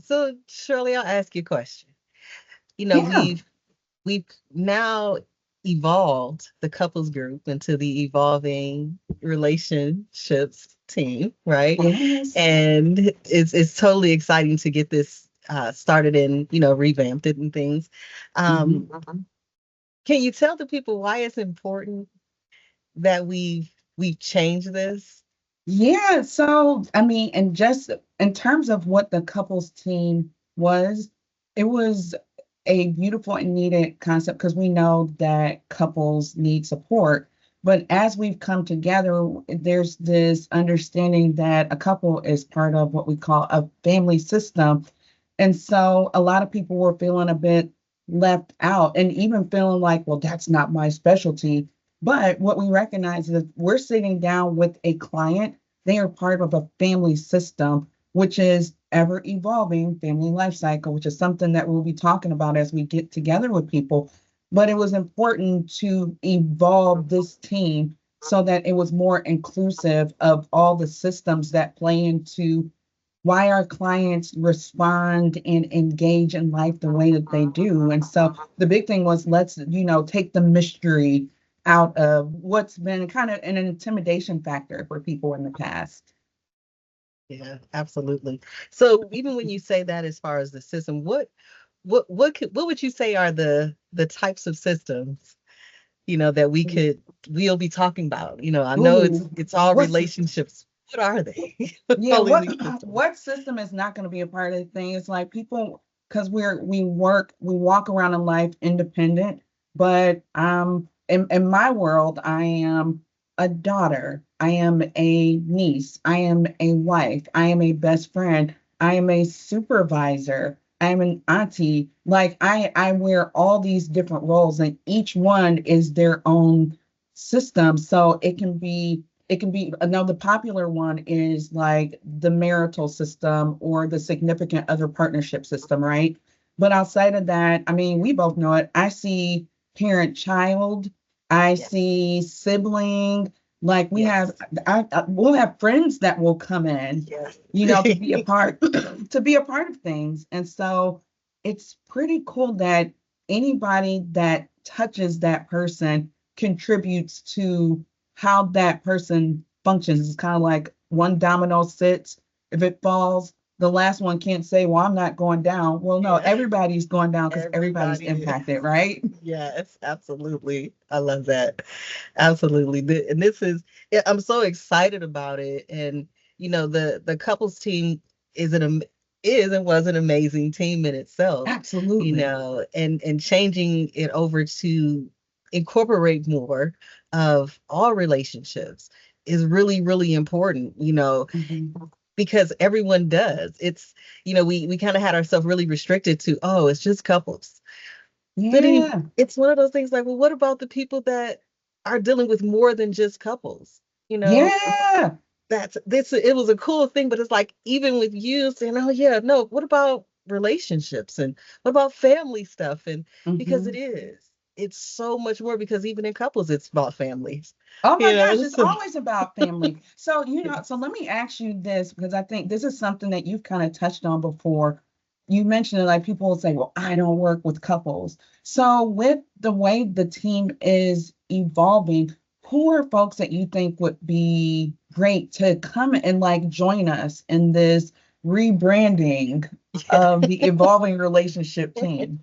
So Shirley, I'll ask you a question. You know, Yeah. we've now evolved the couples group into the evolving relationships team, right? Yes. And it's totally exciting to get this started and revamped it and things. hmm Can you tell the people why it's important that we've changed this? Yeah. So, I mean, and just in terms of what the couples team was, it was a beautiful and needed concept because we know that couples need support. But as we've come together, there's this understanding that a couple is part of what we call a family system. And so a lot of people were feeling a bit left out and even feeling like, well, that's not my specialty. But what we recognize is we're sitting down with a client. They are part of a family system, which is ever evolving family life cycle, which is something that we'll be talking about as we get together with people. But it was important to evolve this team so that it was more inclusive of all the systems that play into why our clients respond and engage in life the way that they do. And so the big thing was let's, take the mystery out of what's been kind of an intimidation factor for people in the past. Yeah, absolutely. So even when you say that as far as the system, what would you say are the types of systems, that we'll be talking about? I know it's Ooh, it's all what's relationships. What are they? What's yeah, all what these systems? what system is not going to be a part of the thing? It's like people because we walk around in life independent, but in my world, I am a daughter, I am a niece, I am a wife, I am a best friend, I am a supervisor, I am an auntie. Like I wear all these different roles, and each one is their own system. So it can be another popular one is like the marital system or the significant other partnership system, right? But outside of that, I mean, we both know it. I see parent child, I Yes. see sibling. Like Yes. we'll have friends that will come in, Yes. to be a part, to be a part of things. And so it's pretty cool that anybody that touches that person contributes to how that person functions. It's kind of like one domino sits. If it falls, the last one can't say, well, I'm not going down. Well, no, Yeah. everybody's going down because everybody's Everybody is. impacted, right? Yes, absolutely. I love that. Absolutely. And this is, yeah, I'm so excited about it. And, the couples team is is and was an amazing team in itself, Absolutely. and changing it over to incorporate more of all relationships is really, really important, Mhm. because everyone does. It's, we kind of had ourselves really restricted to, oh, it's just couples. But Yeah. it's one of those things like, well, what about the people that are dealing with more than just couples? You know, Yeah. that's this it was a cool thing, but it's like even with you saying, oh yeah, no, what about relationships and what about family stuff? And because hmm it's so much more because even in couples, it's about families. Oh my gosh, it's So always about family. So, so yes. let me ask you this because I think this is something that you've kind of touched on before. You mentioned it like people will say, well, I don't work with couples. So, with the way the team is evolving, who are folks that you think would be great to come and like join us in this rebranding of the evolving relationship team?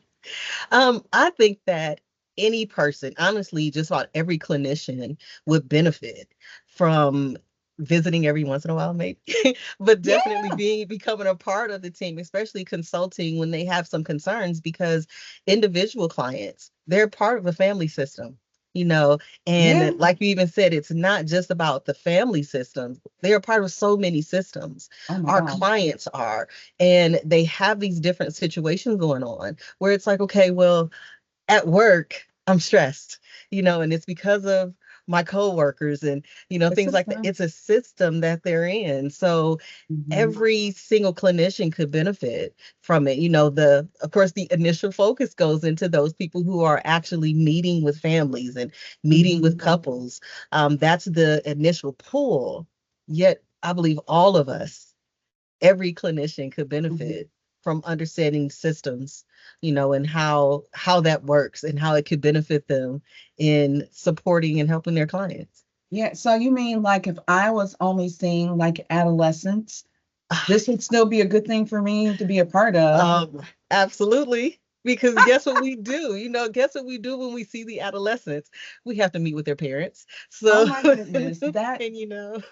I think that any person, honestly, just about every clinician would benefit from visiting every once in a while, maybe, but definitely Yeah. becoming a part of the team, especially consulting when they have some concerns, because individual clients, they're part of a family system. You know, Yeah. and like you even said, it's not just about the family systems. They are part of so many systems. Oh my Our gosh. clients are, and they have these different situations going on where it's like, okay, well, at work, I'm stressed, and it's because of my coworkers and, The things like that. system. It's a system that they're in. So Mhm. every single clinician could benefit from it. Of course, the initial focus goes into those people who are actually meeting with families and meeting with Mhm. couples. That's the initial pull. Yet, I believe all of us, every clinician could Mhm. benefit from understanding systems, and how that works and how it could benefit them in supporting and helping their clients. Yeah, so you mean like if I was only seeing like adolescents, this would still be a good thing for me to be a part of? Absolutely. Because guess what we do? Guess what we do when we see the adolescents? We have to meet with their parents. Oh So, my goodness, that and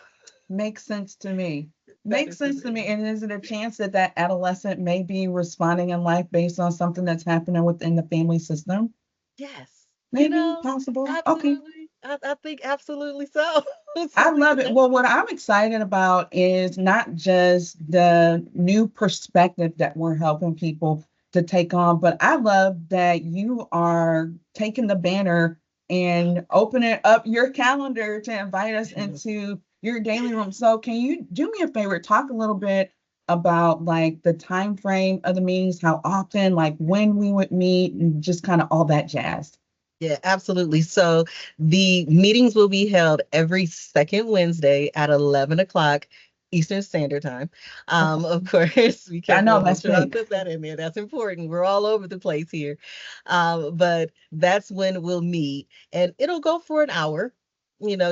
makes sense to me. that Makes is sense to me. amazing. And is it a chance that that adolescent may be responding in life based on something that's happening within the family system? Yes. Maybe, possible. Okay. Absolutely. I think absolutely so. I Something love could it. Well, what definitely. I'm excited about is not just the new perspective that we're helping people to take on, but I love that you are taking the banner and opening up your calendar to invite us into your daily room. So, can you do me a favor? Talk a little bit about like the time frame of the meetings, how often, like when we would meet, and just kind of all that jazz. Yeah, absolutely. So the meetings will be held every second Wednesday at 11 o'clock Eastern Standard Time. Okay. Of course, be I careful. know I'll make that's sure I big. put that in there. That's important. We're all over the place here. But that's when we'll meet, and it'll go for an hour.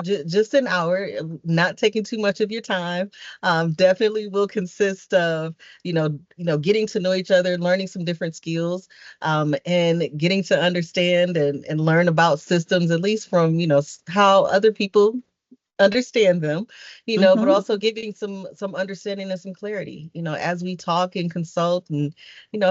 Just an hour, not taking too much of your time. Definitely will consist of, getting to know each other, learning some different skills, and getting to understand and learn about systems, at least from, how other people understand them, but Hmm. also giving some understanding and some clarity, as we talk and consult, and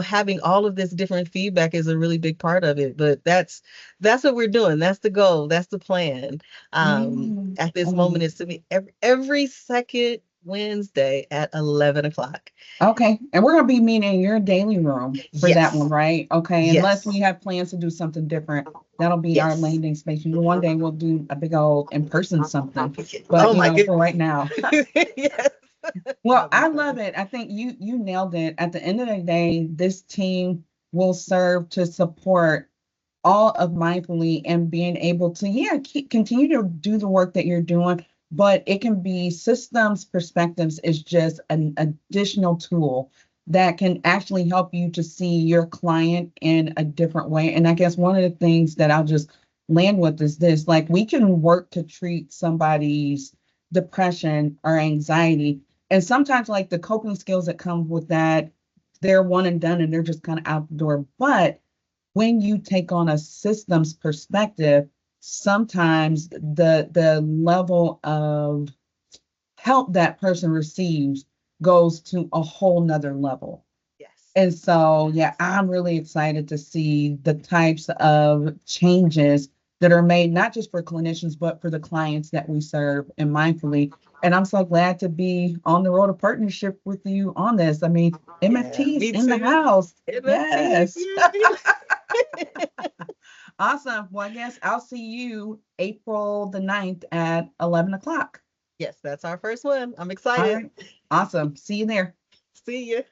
having all of this different feedback is a really big part of it. But that's what we're doing. That's the goal. That's the plan. Mm, At I this love moment it. is to be every second Wednesday at 11 o'clock. Okay, and we're gonna be meeting in your daily room for that one, Yes. right? Okay, unless we Yes. have plans to do something different, that'll be our Yes. landing space. One day we'll do a big old in-person something, but Oh my for goodness. right now. Yes. Well, That'll be I love fun. it. I think you nailed it. At the end of the day, this team will serve to support all of mindfully and being able to, yeah, continue to do the work that you're doing, but it can be systems perspectives is just an additional tool that can actually help you to see your client in a different way. And I guess one of the things that I'll just land with is this, like we can work to treat somebody's depression or anxiety. And sometimes like the coping skills that come with that, they're one and done and they're just kind of out the door. But when you take on a systems perspective, sometimes the level of help that person receives goes to a whole nother level. Yes. And so, yeah, I'm really excited to see the types of changes that are made, not just for clinicians, but for the clients that we serve and mindfully. And I'm so glad to be on the road of partnership with you on this. I mean, Yeah, MFT is me in the too. house. MFT, Yes. yeah. Awesome. Well, I guess I'll see you April the 9th at 11 o'clock. Yes, that's our first one. I'm All excited. right. Awesome. See you there. See you.